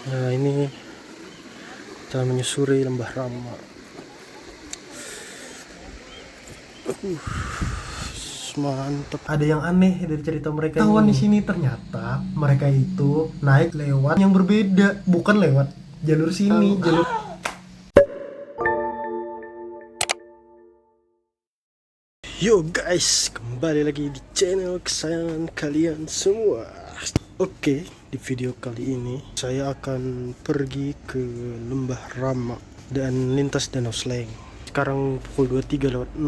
Nah, ini kita menyusuri Lembah Rama. Mantap. Ada yang aneh dari cerita mereka. Kawan di sini ternyata mereka itu naik lewat yang berbeda, bukan lewat jalur sini, jalur. Yo guys, kembali lagi di channel kesayangan kalian semua. Oke, di video kali ini saya akan pergi ke Lembah Rama dan lintas Danau Sleng. Sekarang pukul 23.00.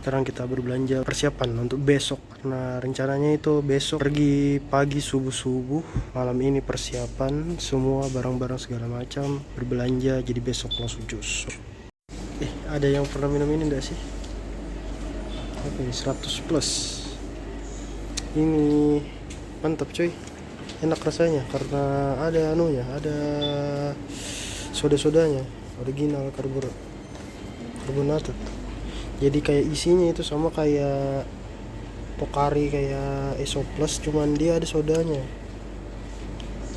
Sekarang kita berbelanja persiapan untuk besok, karena rencananya itu besok pergi pagi subuh-subuh, malam ini persiapan semua barang-barang segala macam, berbelanja, jadi besok langsung jus. Ada yang pernah minum ini enggak sih? Oke, 100 plus. Ini mantap coy, enak rasanya karena ada anunya, ada soda-sodanya, original karbonated. Jadi kayak isinya itu sama kayak Pocari, kayak Eso Plus, cuman dia ada sodanya.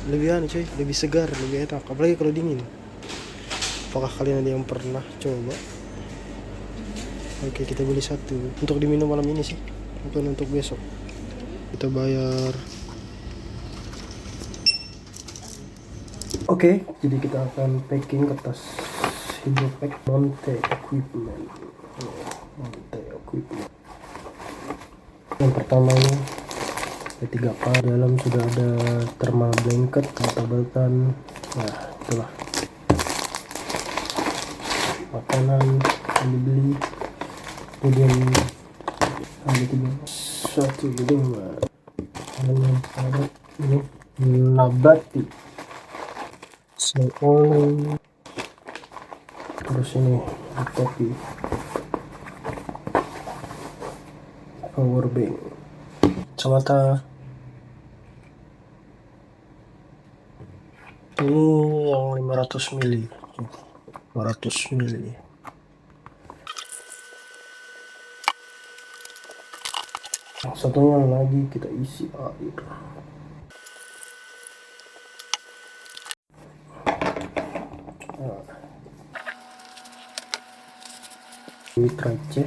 Lebih anu coy, lebih segar, lebih enak, apalagi kalau dingin. Apakah kalian ada yang pernah coba? Oke, kita beli satu untuk diminum malam ini sih, bukan untuk besok. Kita bayar. Oke, jadi kita akan packing kertas hidropack Monte Equipment. Yang pertama ini P3K, dalam sudah ada thermal blanket, obat-obatan. Nah, itulah makanan yang dibeli. Kemudian ada 1 gedung yang ada ini nabati seolah. Terus ini kopi, power bank, kacamata. Ini yang 500 mili, 500 mili. Satunya lagi kita isi air. Ini trace,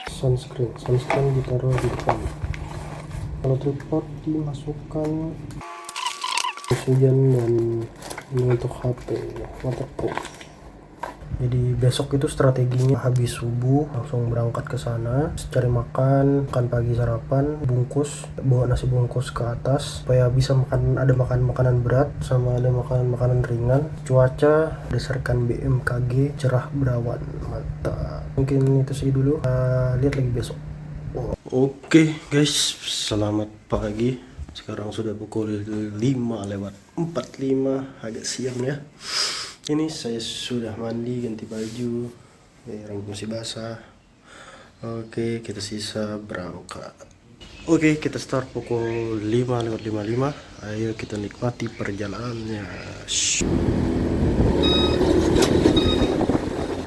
sunscreen ditaruh di depan. Kalau tripod dimasukkan hujan, dan ini untuk HP waterproof. Jadi besok itu strateginya habis subuh langsung berangkat ke sana, cari makan pagi, sarapan, bungkus, bawa nasi bungkus ke atas supaya bisa ada makan makanan berat sama ada makanan ringan. Cuaca berdasarkan BMKG cerah berawan, mantap. Mungkin itu sih dulu, lihat lagi besok. Oke guys, selamat pagi. Sekarang sudah pukul 5:45, agak siang ya. Ini saya sudah mandi, ganti baju, rambut masih basah. Oke, kita sisa berangkat. Oke, kita start pukul 5:55. Ayo kita nikmati perjalanannya.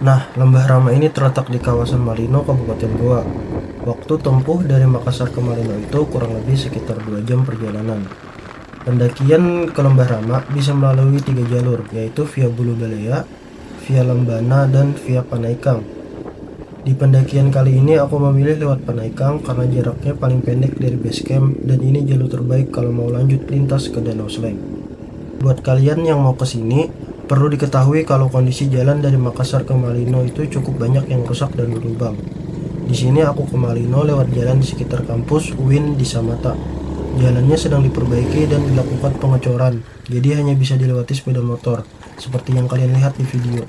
Nah, Lembah Rama ini terletak di kawasan Malino, Kabupaten Goa. Waktu tempuh dari Makassar ke Malino itu kurang lebih sekitar 2 jam perjalanan. Pendakian ke Lembah Rama bisa melalui 3 jalur, yaitu via Bulu Balea, via Lembana, dan via Panaikang. Di pendakian kali ini aku memilih lewat Panaikang karena jaraknya paling pendek dari base camp, dan ini jalur terbaik kalau mau lanjut lintas ke Danau Sleng. Buat kalian yang mau kesini, perlu diketahui kalau kondisi jalan dari Makassar ke Malino itu cukup banyak yang rusak dan berlubang. Di sini aku ke Malino lewat jalan di sekitar kampus UIN di Samata. Jalannya sedang diperbaiki dan dilakukan pengecoran, jadi hanya bisa dilewati sepeda motor, seperti yang kalian lihat di video.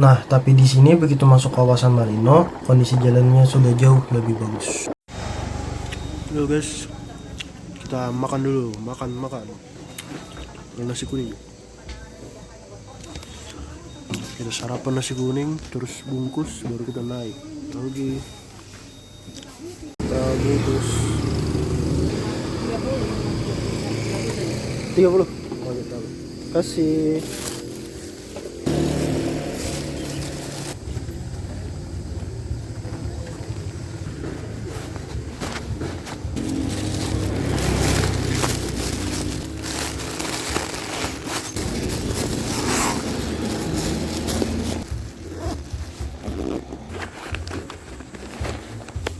Nah, tapi di sini begitu masuk kawasan Malino, kondisi jalannya sudah jauh lebih bagus. Halo guys, kita makan dulu, makan. Nasi kuning. Kita sarapan nasi kuning, terus bungkus, baru kita naik. Oke. Kita bungkus. 30. Oh, gitu. Kasih.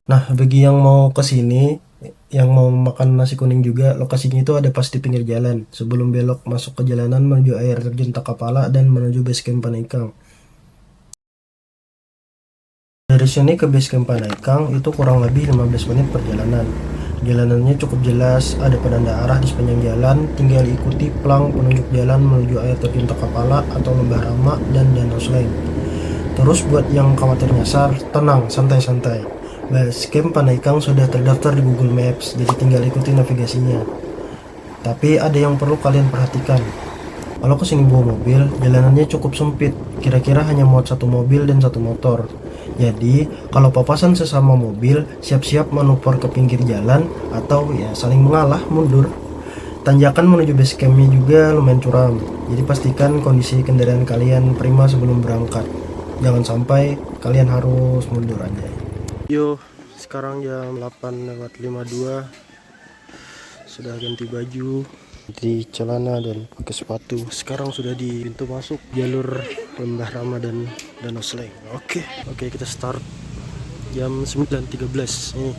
Nah, bagi yang mau ke sini, yang mau makan nasi kuning juga, lokasinya itu ada pas di pinggir jalan. Sebelum belok masuk ke jalanan menuju air terjun Takapala dan menuju base camp Panaikang. Dari sini ke base camp Panaikang itu kurang lebih 15 menit perjalanan. Jalanannya cukup jelas, ada penanda arah di sepanjang jalan, tinggal ikuti plang penunjuk jalan menuju air terjun Takapala atau Lembah Rama dan Danau Sleng. Terus buat yang khawatir nyasar, tenang, santai-santai. Base camp Panaikang sudah terdaftar di Google Maps, jadi tinggal ikuti navigasinya. Tapi ada yang perlu kalian perhatikan. Kalau kesini bawa mobil, jalanannya cukup sempit. Kira-kira hanya muat satu mobil dan satu motor. Jadi, kalau papasan sesama mobil, siap-siap manuver ke pinggir jalan atau ya saling mengalah mundur. Tanjakan menuju base campnya juga lumayan curam. Jadi pastikan kondisi kendaraan kalian prima sebelum berangkat. Jangan sampai kalian harus mundur aja. Yo, sekarang jam 8:52. Sudah ganti baju, di celana dan pakai sepatu. Sekarang sudah di pintu masuk jalur Lembah Rama dan Danau Sleng. Oke, kita start jam 9:13. Ini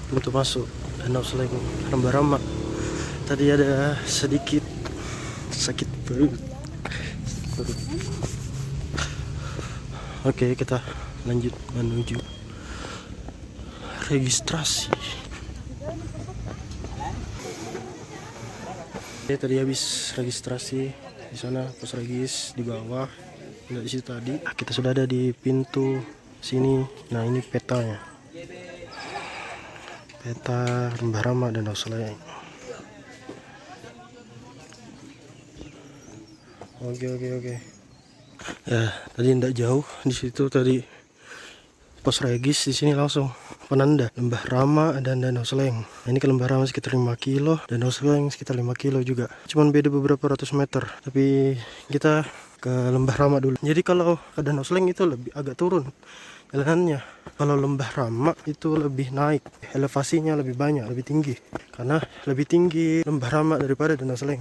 pintu masuk Danau Sleng Lembah Rama. Tadi ada sedikit sakit perut. Oke, kita lanjut menuju registrasi. Tadi habis registrasi di sana, pos regis di bawah, nggak di situ tadi. Kita sudah ada di pintu sini. Nah, ini petanya, peta Lembah Rama dan Danau Sleng. Oke. Ya, tadi tidak jauh di situ tadi pos regis, di sini langsung penanda Lembah Rama dan Danau Sleng. Nah, ini ke Lembah Rama sekitar 5 kilo, Danau Sleng sekitar 5 kilo juga. Cuman beda beberapa ratus meter. Tapi kita ke Lembah Rama dulu. Jadi kalau ke Danau Sleng itu lebih agak turun jalanannya. Kalau Lembah Rama itu lebih naik, elevasinya lebih banyak, lebih tinggi. Karena lebih tinggi Lembah Rama daripada Danau Sleng.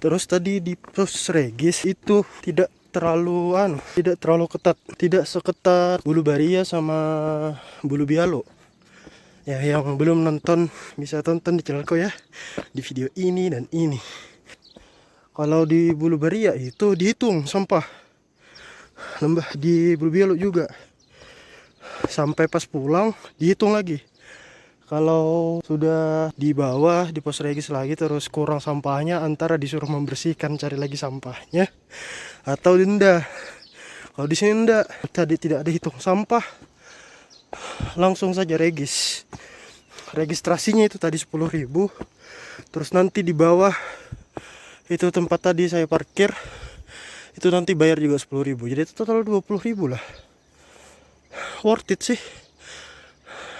Terus tadi di pos regis itu tidak terlalu ketat, tidak seketat Bulu Baria sama Bulu Bialo. Ya, yang belum nonton bisa tonton di channelku ya, di video ini dan ini. Kalau di Bulu Baria itu dihitung sampah, lembah di Bulu Bialo juga. Sampai pas pulang dihitung lagi. Kalau sudah di bawah di pos regis lagi terus kurang sampahnya, antara disuruh membersihkan cari lagi sampahnya atau denda. Kalau di sini enggak, tadi tidak ada hitung sampah, langsung saja regis. Registrasinya itu tadi 10.000. Terus nanti di bawah itu tempat tadi saya parkir, itu nanti bayar juga 10.000. Jadi itu total 20.000 lah. Worth it sih.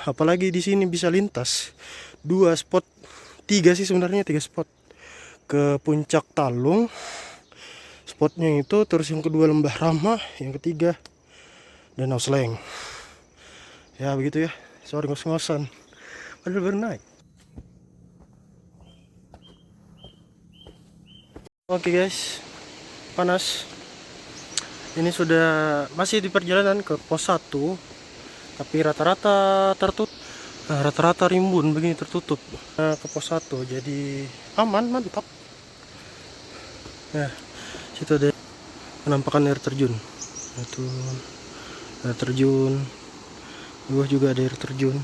Apalagi di sini bisa lintas 2 spot, 3 sih sebenarnya, 3 spot ke puncak Talung. Spotnya itu, terus yang kedua Lembah Rama, yang ketiga Danau Sleng. Ya begitu ya, sorry ngos-ngosan, padahal baru naik. Oke guys, panas. Ini sudah masih di perjalanan ke pos 1, tapi rata-rata tertutup. Rata-rata rimbun begini tertutup. Ke pos 1 jadi aman, mantap. Nah, situ ada penampakan air terjun. Itu air terjun. Di bawah juga ada air terjun.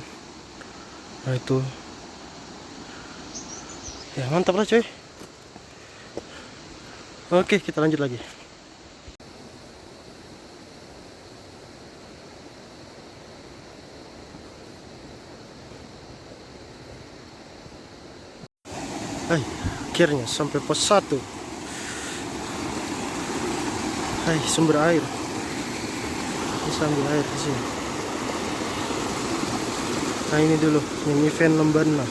Nah itu. Ya mantap lah coy. Oke, kita lanjut lagi. Akhirnya sampai pos 1. Sumber air. Bisa ambil air di sini. Nah ini dulu yang event Lembana.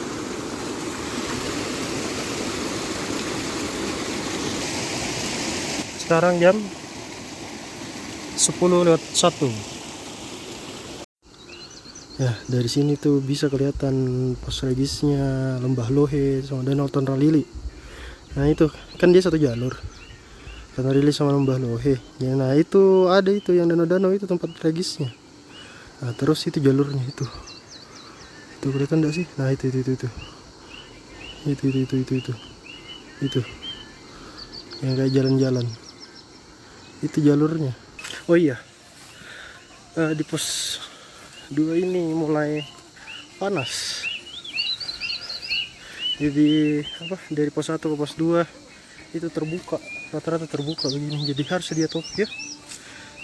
Sekarang jam 10:01. Ya, dari sini tuh bisa kelihatan pos regisnya Lembah Lohe sama Danau Tonralili. Nah itu kan dia satu jalur, Tonralili sama Lembah Lohe ya. Nah itu ada itu yang danau-danau itu tempat regisnya. Nah terus itu jalurnya itu Tuh kelihatan enggak sih? Nah itu itu yang kayak jalan-jalan, itu jalurnya. Oh iya, di pos 2 ini mulai panas. Jadi apa, dari pos 1 ke pos 2 itu terbuka, rata-rata terbuka begini, jadi harus dia top ya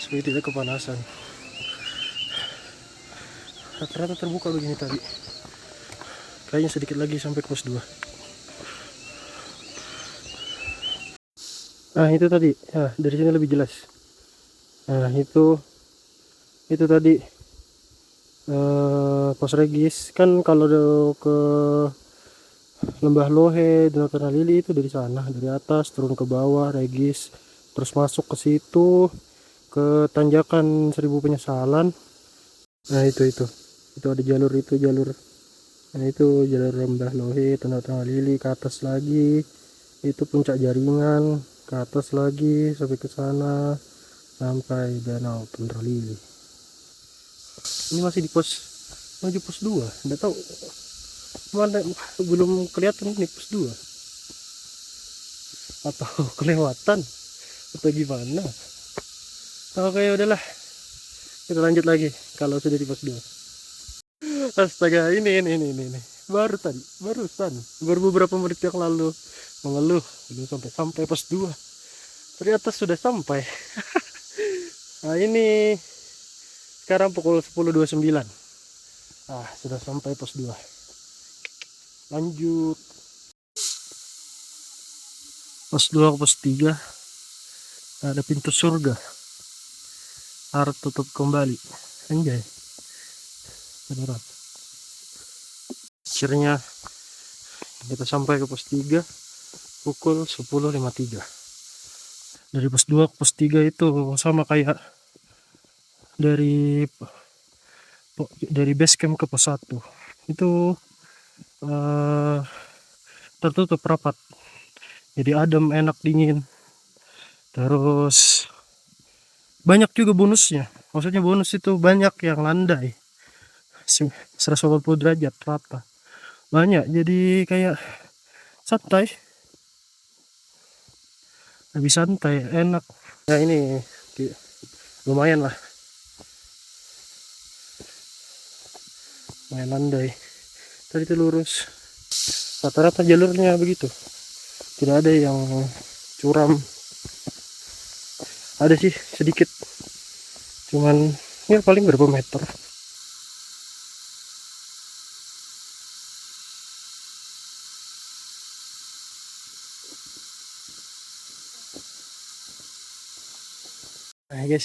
supaya tidak kepanasan. Rata-rata terbuka begini tadi, kayaknya sedikit lagi sampai ke pos 2. Nah itu tadi ya, dari sini lebih jelas. Nah itu tadi pos Regis kan. Kalau ke Lembah Lohe, Danau Lili itu dari sana, dari atas turun ke bawah Regis, terus masuk ke situ ke tanjakan 1000 Penyesalan. Nah itu ada jalur, itu jalur. Nah itu jalur Lembah Lohe, Danau Lili, ke atas lagi itu Puncak Jaringan, ke atas lagi sampai ke sana sampai Danau Lili. Ini masih di pos menuju pos 2, enggak tahu mana, belum kelihatan nih pos 2 atau kelewatan atau gimana. Oke udahlah, kita lanjut lagi kalau sudah di pos 2. Astaga, ini baru beberapa menit yang lalu mengeluh belum sampai pos 2, ternyata sudah sampai. Nah ini sekarang pukul 10.29. Sudah sampai pos 2. Lanjut pos 2 ke pos 3, ada pintu surga harus tutup kembali. Anjay, beneran. Akhirnya kita sampai ke pos 3 pukul 10.53. Dari pos 2 ke pos 3 itu sama kayak dari base camp ke pos 1 itu tertutup rapat, jadi adem, enak, dingin. Terus banyak juga bonusnya, maksudnya bonus itu banyak yang landai 180 derajat rata, banyak, jadi kayak santai, lebih santai, enak. Nah ini lumayan lah, lumayan landai. Tadi itu lurus, rata-rata jalurnya begitu, tidak ada yang curam. Ada sih sedikit, cuman ya paling berapa meter. Nah guys,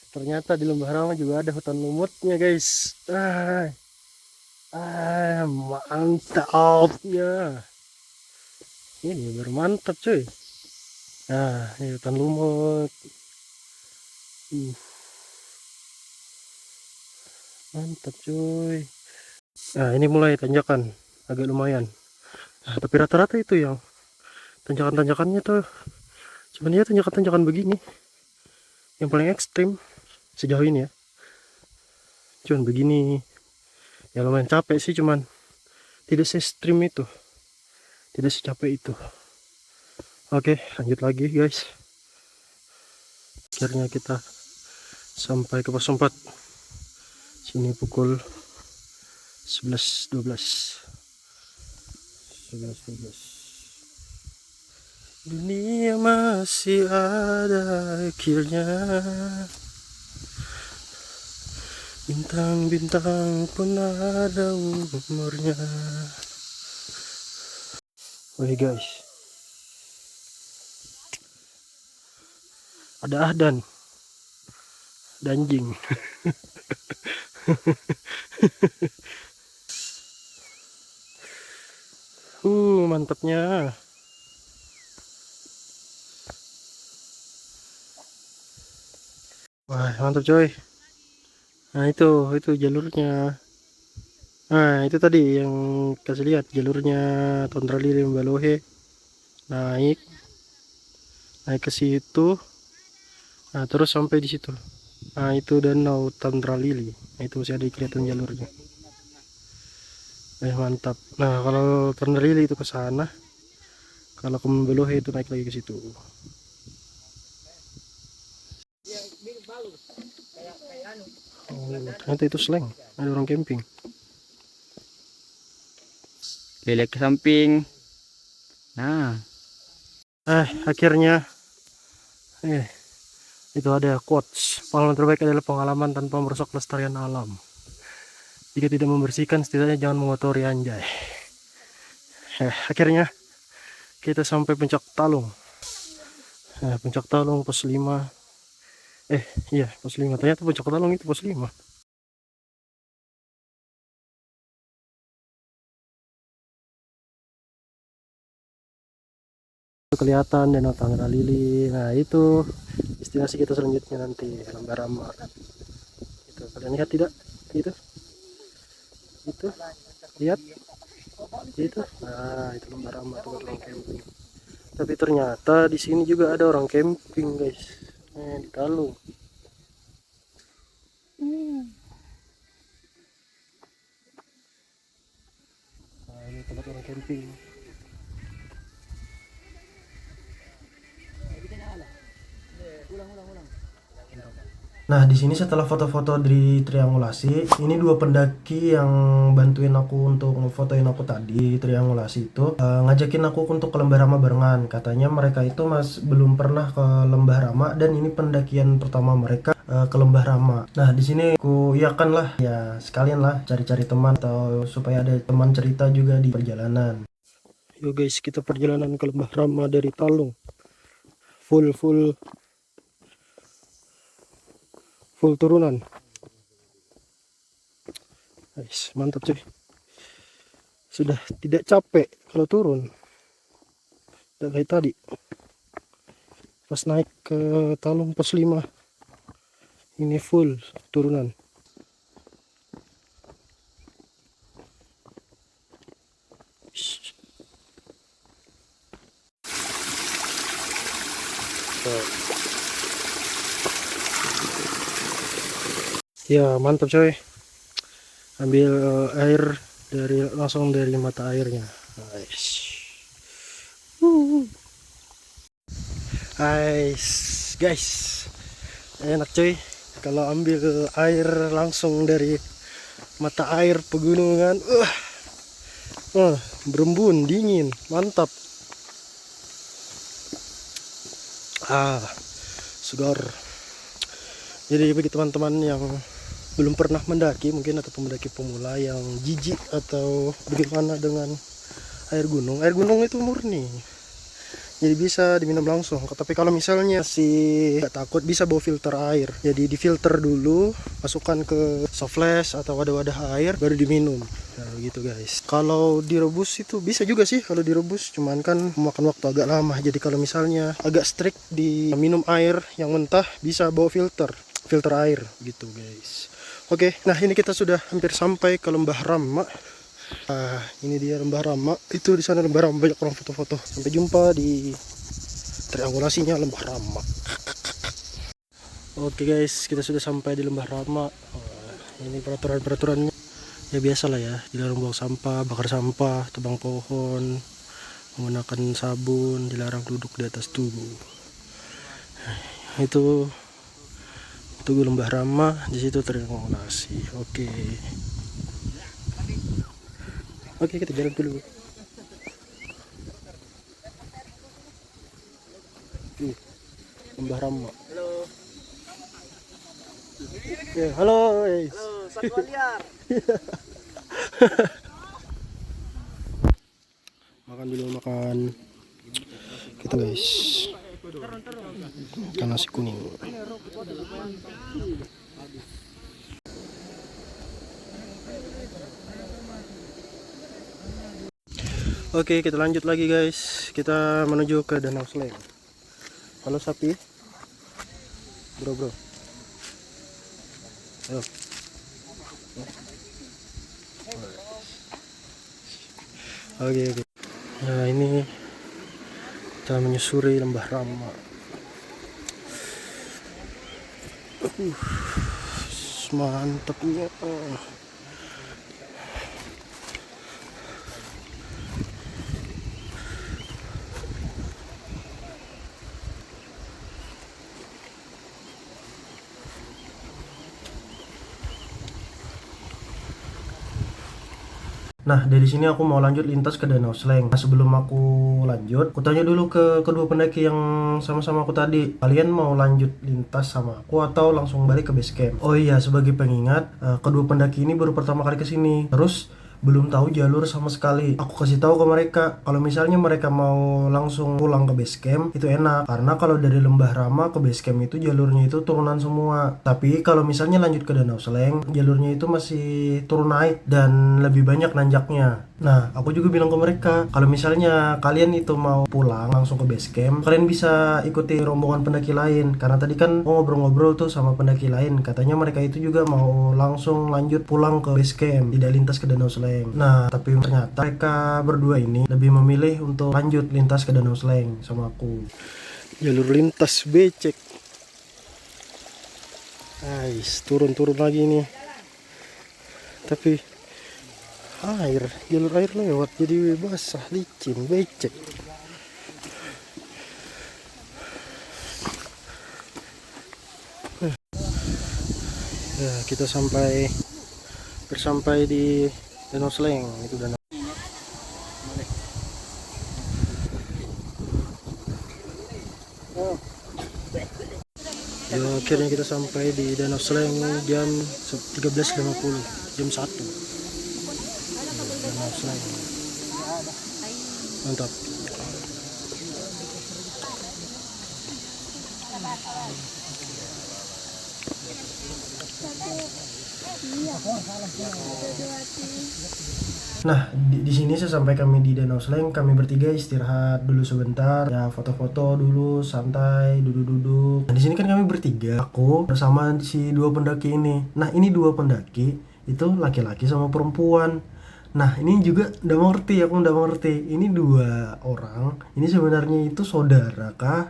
ternyata di Lembah Rama juga ada hutan lumutnya guys. Mantap ya, ini bermantap cuy. Nah ini hutan lumut, mantap cuy. Nah ini mulai tanjakan agak lumayan. Nah, tapi rata-rata itu yang tanjakan-tanjakannya tuh sebenarnya tanjakan-tanjakan begini yang paling ekstrim sejauh ini ya. Cuman begini ya lumayan capek sih, cuman tidak se-ekstrim itu, tidak secapek itu. Oke lanjut lagi guys. Akhirnya kita sampai ke pos 4. Sini pukul 11.12. Dunia masih ada akhirnya, bintang-bintang pun ada umurnya. Woi guys, ada Ahdan, danjing. Mantapnya. Wah mantap coy. Nah itu jalurnya. Nah itu tadi yang kasih lihat jalurnya Tondralili Lembah Lohe, naik ke situ. Nah terus sampai di situ. Nah itu Danau Tondralili. Nah itu masih ada kelihatan jalurnya. Mantap. Nah, kalau Ternarili itu ke sana, kalau ke Membelohe itu naik lagi ke situ. Oh, ternyata itu Sleng, ada orang camping. Lihat ke samping. Nah, Akhirnya itu ada quotes. Pengalaman terbaik adalah pengalaman tanpa merusak kelestarian alam. Jika tidak membersihkan, setidaknya jangan mengotori, anjay. Akhirnya kita sampai puncak Talung. Puncak Talung pos 5. Iya, pos 5. Ternyata puncak Talung itu pos 5. Kelihatan Danau Tanggerali. Nah, itu destinasi kita selanjutnya nanti, Lembarama. Itu kalian lihat tidak? Itu lihat itu. Nah, itu Lembarama, tempat orang camping. Tapi ternyata di sini juga ada orang camping, guys. Di Talung. Nah, ini tempat orang camping. Nah, di sini setelah foto-foto di triangulasi, ini dua pendaki yang bantuin aku untuk ngefotoin aku tadi triangulasi itu ngajakin aku untuk ke Lembah Rama barengan. Katanya mereka itu belum pernah ke Lembah Rama dan ini pendakian pertama mereka ke Lembah Rama. Nah, di sini aku iyakan lah, ya sekalian lah cari-cari teman atau supaya ada teman cerita juga di perjalanan. Yo guys, kita perjalanan ke Lembah Rama dari Talung. Full turunan. Guys, mantap cuy. Sudah tidak capek kalau turun. Tidak kayak tadi. Pas naik ke Talung pos 5. Ini full turunan. Ya, mantap coy. Ambil air langsung dari mata airnya. Nice. Guys, enak coy kalau ambil air langsung dari mata air pegunungan. Berembun, dingin, mantap. Segar. Jadi bagi teman-teman yang belum pernah mendaki mungkin, atau pendaki pemula yang jijik atau bagaimana dengan air gunung itu murni, jadi bisa diminum langsung. Tapi kalau misalnya nggak takut, bisa bawa filter air, jadi difilter dulu, masukkan ke softflash atau wadah-wadah air, baru diminum. Nah, gitu guys. Kalau direbus itu bisa juga sih, kalau direbus, cuman kan memakan waktu agak lama. Jadi kalau misalnya agak strict di minum air yang mentah, bisa bawa filter air gitu guys. Oke, nah ini kita sudah hampir sampai ke Lembah Rama. Ini dia Lembah Rama. Itu di sana Lembah Rama, banyak orang foto-foto. Sampai jumpa di triangulasinya Lembah Rama. Oke guys, kita sudah sampai di Lembah Rama. Ini peraturannya ya biasa lah ya. Dilarang buang sampah, bakar sampah, tebang pohon, menggunakan sabun, dilarang duduk di atas tugu. Itu Lembah Rama, di situ triangulasi. Oke, kita jalan dulu. Lembah Rama. Halo. Halo, satwa liar. Makan dulu, makan. Kita guys, ikan nasi kuning. Oke, kita lanjut lagi guys. Kita menuju ke Danau Sleng. Halo sapi, bro. Ayo. Oke. Nah, ini kita menyusuri Lembah Rama. Mantapnya. Nah, dari sini aku mau lanjut lintas ke Danau Sleng. Nah, sebelum aku lanjut, aku tanya dulu ke kedua pendaki yang sama-sama aku tadi. Kalian mau lanjut lintas sama aku atau langsung balik ke base camp? Oh iya, sebagai pengingat, kedua pendaki ini baru pertama kali ke sini. Terus belum tahu jalur sama sekali. Aku kasih tahu ke mereka kalau misalnya mereka mau langsung pulang ke base camp itu enak, karena kalau dari Lembah Rama ke base camp itu jalurnya itu turunan semua. Tapi kalau misalnya lanjut ke Danau Sleng, jalurnya itu masih turun naik dan lebih banyak nanjaknya. Nah, aku juga bilang ke mereka kalau misalnya kalian itu mau pulang langsung ke base camp, kalian bisa ikuti rombongan pendaki lain, karena tadi kan aku ngobrol-ngobrol tuh sama pendaki lain, katanya mereka itu juga mau langsung lanjut pulang ke base camp, tidak lintas ke Danau Sleng. Nah, tapi ternyata mereka berdua ini lebih memilih untuk lanjut lintas ke Danau Sleng sama aku. Jalur lintas becek. Guys, turun-turun lagi nih. Tapi jalur air lewat jadi basah, licin, becek. Ya, kita bersampai di Danau Sleng. Itu danau. Ya, akhirnya kita sampai di Danau Sleng jam 13.50, jam 1. Danau Sleng. Mantap. Nah, di sini sesampai kami di Danau Sleng, kami bertiga istirahat dulu sebentar, ya foto-foto dulu, santai, duduk-duduk. Nah, di sini kan kami bertiga, aku bersama si dua pendaki ini. Nah, ini dua pendaki itu laki-laki sama perempuan. Nah, ini juga udah mengerti, aku udah mengerti. Ini dua orang, ini sebenarnya itu saudara kah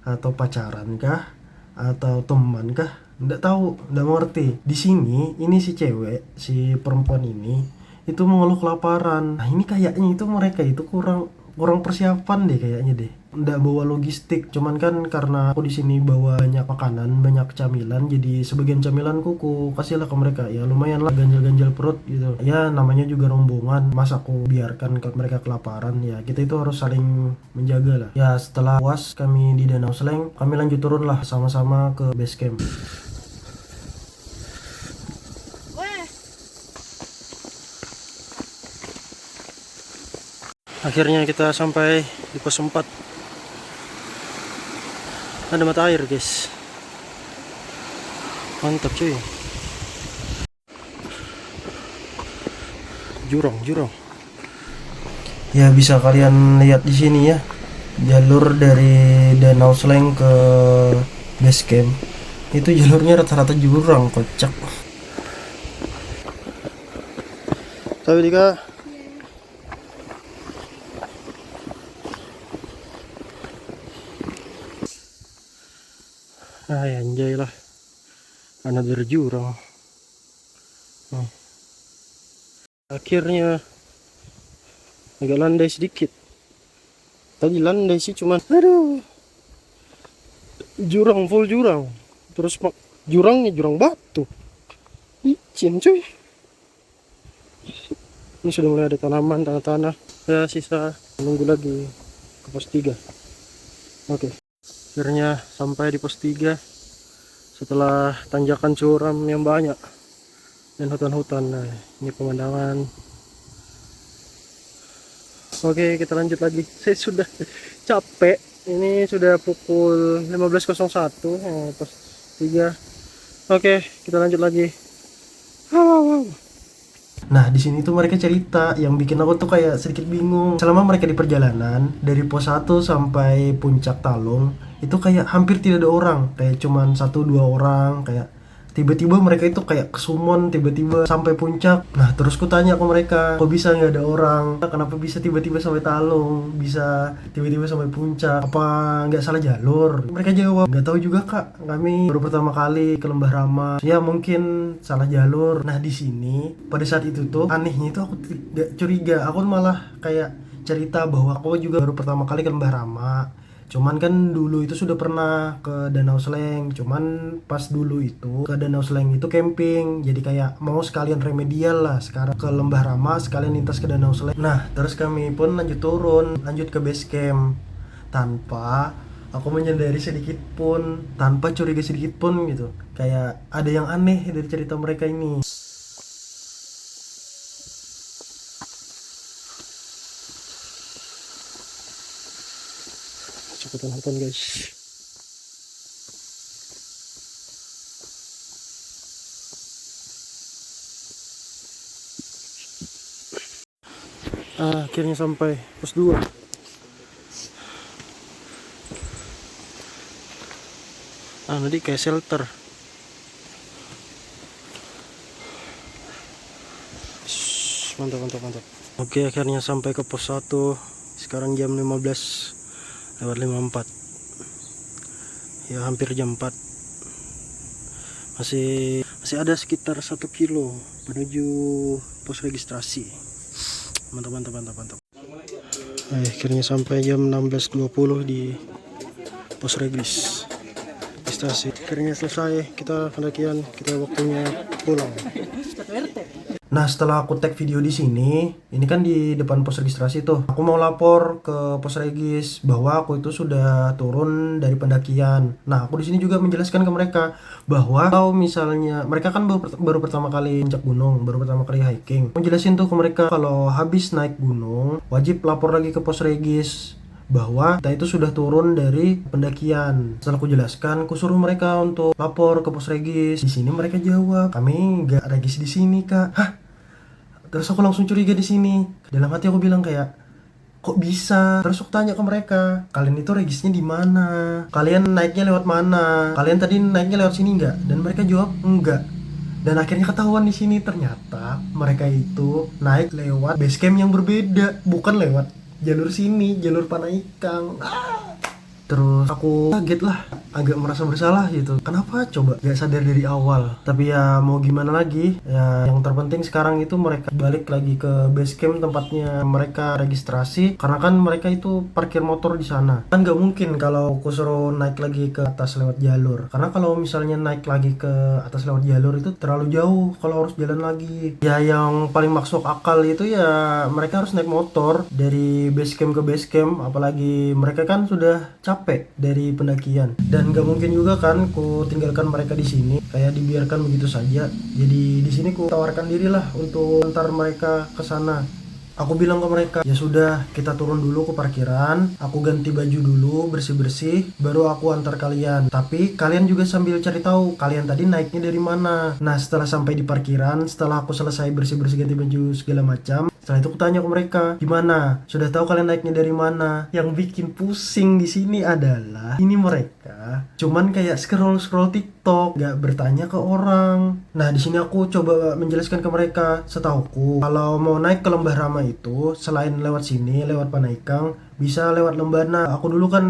atau pacaran kah atau teman kah? Nggak tahu, nggak mengerti. Di sini ini si cewek, si perempuan ini itu mengeluh kelaparan. Nah, ini kayaknya itu mereka itu kurang kurang persiapan deh kayaknya deh. Nggak bawa logistik, cuman kan karena aku di sini bawa banyak makanan, banyak camilan, jadi sebagian camilan ku kasih lah ke mereka. Ya lumayan lah, ganjal-ganjal perut gitu. Ya namanya juga rombongan, masa aku biarkan ke mereka kelaparan. Ya kita itu harus saling menjaga lah. Ya setelah puas kami di Danau Sleng, kami lanjut turun lah sama-sama ke base camp. Akhirnya kita sampai di pos 4. Ada mata air, guys. Mantap cuy. Jurang. Ya bisa kalian lihat di sini ya. Jalur dari Danau Sleng ke base camp. Itu jalurnya rata-rata jurang, kocak. Tapi Dika, anjay lah, another jurang. Akhirnya agak landai sedikit. Tadi landai sih cuman, aduh, jurang, full jurang. Terus jurangnya jurang batu, licin cuy. Ini sudah mulai ada tanaman, tanah-tanah. Ya sisa menunggu lagi ke pos 3. Oke. Akhirnya sampai di pos 3 setelah tanjakan curam yang banyak dan hutan-hutan. Nah, ini pemandangan. Oke, kita lanjut lagi. Saya sudah capek. Ini sudah pukul 15.01, pos 3. Oke, kita lanjut lagi. Wow. Nah, di sini tuh mereka cerita yang bikin aku tuh kayak sedikit bingung. Selama mereka di perjalanan dari pos 1 sampai puncak Talung, itu kayak hampir tidak ada orang, kayak cuman 1-2 orang, kayak tiba-tiba mereka itu kayak kesumon tiba-tiba sampai puncak. Nah, terus ku tanya ke mereka, kok bisa nggak ada orang? Kenapa bisa tiba-tiba sampai Talung? Bisa tiba-tiba sampai puncak? Apa nggak salah jalur? Mereka jawab, nggak tahu juga kak, kami baru pertama kali ke Lembah Rama. Ya mungkin salah jalur. Nah, di sini pada saat itu tuh anehnya itu aku tidak curiga, aku malah kayak cerita bahwa aku juga baru pertama kali ke Lembah Rama. Cuman kan dulu itu sudah pernah ke Danau Sleng. Cuman pas dulu itu ke Danau Sleng itu camping. Jadi kayak mau sekalian remedial lah. Sekarang ke Lembah Rama sekalian lintas ke Danau Sleng. Nah terus kami pun lanjut turun, lanjut ke base camp tanpa aku menyadari sedikit pun, tanpa curiga sedikit pun gitu. Kayak ada yang aneh dari cerita mereka ini. Coba nonton guys. Akhirnya sampai pos 2. Nanti kayak shelter. Mantap, mantap, mantap. Oke, akhirnya sampai ke pos 1. Sekarang jam 15:54. Ya hampir jam 4. Masih ada sekitar 1 kilo menuju pos registrasi. Mantap, mantap, mantap, mantap. Akhirnya sampai jam 16:20 di pos registrasi. Akhirnya selesai kita pendakian, kita waktunya pulang. Nah setelah aku tag video di sini, ini kan di depan pos registrasi tuh. Aku mau lapor ke pos regis bahwa aku itu sudah turun dari pendakian. Nah aku di sini juga menjelaskan ke mereka bahwa kalau misalnya mereka kan baru pertama kali puncak gunung, baru pertama kali hiking. Aku jelasin tuh ke mereka kalau habis naik gunung wajib lapor lagi ke pos regis bahwa kita itu sudah turun dari pendakian. Setelah aku jelaskan, aku suruh mereka untuk lapor ke pos regis. Di sini mereka jawab, kami nggak regis di sini kak. Hah? Terus aku langsung curiga di sini. Dalam hati aku bilang kayak, kok bisa? Terus aku tanya ke mereka, kalian itu regisnya di mana? Kalian naiknya lewat mana? Kalian tadi naiknya lewat sini nggak? Dan mereka jawab enggak. Dan akhirnya ketahuan di sini ternyata mereka itu naik lewat base camp yang berbeda, bukan lewat jalur sini, jalur Panaikang. Terus aku kaget lah, agak merasa bersalah gitu. Kenapa coba gak sadar dari awal? Tapi ya mau gimana lagi? Ya yang terpenting sekarang itu mereka balik lagi ke base camp tempatnya mereka registrasi. Karena kan mereka itu parkir motor di sana. Kan gak mungkin kalau aku suruh naik lagi ke atas lewat jalur. Karena kalau misalnya naik lagi ke atas lewat jalur itu terlalu jauh kalau harus jalan lagi. Ya yang paling masuk akal itu ya mereka harus naik motor dari base camp ke base camp. Apalagi mereka kan sudah capek dari pendakian dan gak mungkin juga kan ku tinggalkan mereka di sini kayak dibiarkan begitu saja. Jadi di sini ku tawarkan diri lah untuk antar mereka ke sana. Aku bilang ke mereka, ya sudah kita turun dulu ke parkiran, aku ganti baju dulu, bersih-bersih, baru aku antar kalian. Tapi kalian juga sambil cari tahu kalian tadi naiknya dari mana. Nah setelah sampai di parkiran, setelah aku selesai bersih-bersih ganti baju segala macam, setelah itu aku tanya ke mereka, gimana? Sudah tahu kalian naiknya dari mana? Yang bikin pusing di sini adalah ini mereka cuman kayak scroll TikTok, nggak bertanya ke orang. Nah di sini aku coba menjelaskan ke mereka, setauku kalau mau naik ke Lembah Rama itu selain lewat sini, lewat Panaikang, bisa lewat Lembana. Aku dulu kan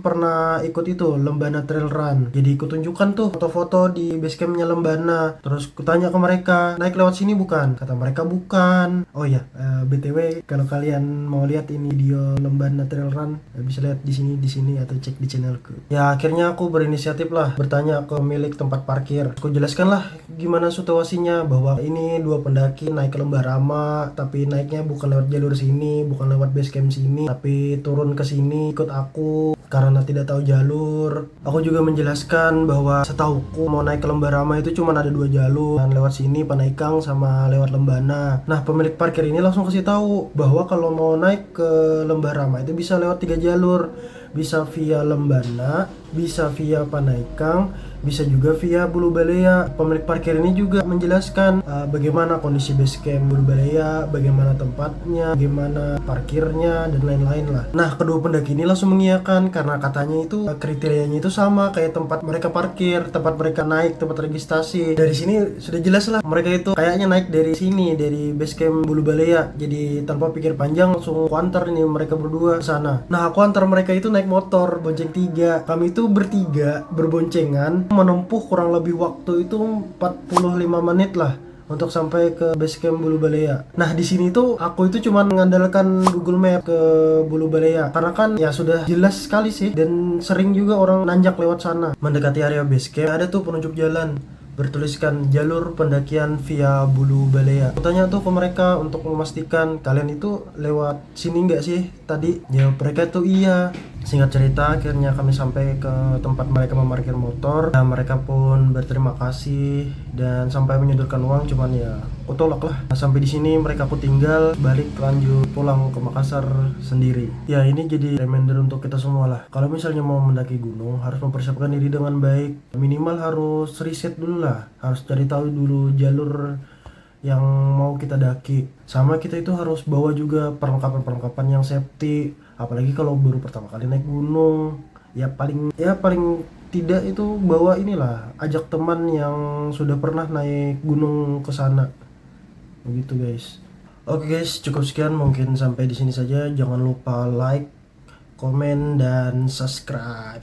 pernah ikut itu Lembana Trail Run. Jadi ikut tunjukkan tuh foto-foto di base campnya Lembana. Terus kutanya ke mereka, naik lewat sini bukan? Kata mereka bukan. Oh ya, BTW kalau kalian mau lihat ini video Lembana Trail Run, bisa lihat di sini atau cek di channelku. Ya akhirnya aku berinisiatif lah bertanya ke milik tempat parkir. Aku jelaskan lah gimana situasinya bahwa ini dua pendaki naik ke Lembah Rama, tapi naiknya bukan lewat jalur sini, bukan lewat base camp sini, tapi turun ke sini ikut aku karena tidak tahu jalur. Aku juga menjelaskan bahwa setauku mau naik ke Lembah Rama itu cuma ada 2 jalur, dan lewat sini Panaikang sama lewat Lembana. Nah pemilik parkir ini langsung kasih tahu bahwa kalau mau naik ke Lembah Rama itu bisa lewat 3 jalur, bisa via Lembana, bisa via Panaikang, bisa juga via Bulu Balea. Pemilik parkir ini juga menjelaskan bagaimana kondisi base camp Bulu Balea, bagaimana tempatnya, bagaimana parkirnya, dan lain-lain lah. Nah kedua pendaki ini langsung mengiyakan karena katanya itu kriterianya itu sama kayak tempat mereka parkir, tempat mereka naik, tempat registrasi. Dari sini sudah jelas lah mereka itu kayaknya naik dari sini, dari base camp Bulu Balea. Jadi tanpa pikir panjang langsung aku antar nih mereka berdua ke sana. Nah aku antar mereka itu naik motor bonceng 3. Kami itu bertiga berboncengan menempuh kurang lebih waktu itu 45 menit lah untuk sampai ke base camp Bulu Balea. Nah di sini tuh aku itu cuma mengandalkan Google Map ke Bulu Balea karena kan ya sudah jelas sekali sih dan sering juga orang nanjak lewat sana. Mendekati area base camp ada tuh penunjuk jalan bertuliskan jalur pendakian via Bulu Balea. Aku tanya tuh ke mereka untuk memastikan kalian itu lewat sini nggak sih tadi? Ya mereka tuh iya. Singkat cerita akhirnya kami sampai ke tempat mereka memarkir motor. Nah, mereka pun berterima kasih dan sampai menyodorkan uang, cuman ya aku tolak lah. Nah, sampai di sini mereka aku tinggal balik lanjut pulang ke Makassar sendiri. Ya ini jadi reminder untuk kita semua lah. Kalau misalnya mau mendaki gunung harus mempersiapkan diri dengan baik. Minimal harus riset dulu lah. Harus cari tahu dulu jalur yang mau kita daki. Sama kita itu harus bawa juga perlengkapan-perlengkapan yang safety. Apalagi kalau baru pertama kali naik gunung. Ya paling tidak itu bawa inilah, ajak teman yang sudah pernah naik gunung ke sana. Begitu guys. Oke guys, cukup sekian mungkin sampai di sini saja. Jangan lupa like, komen dan subscribe.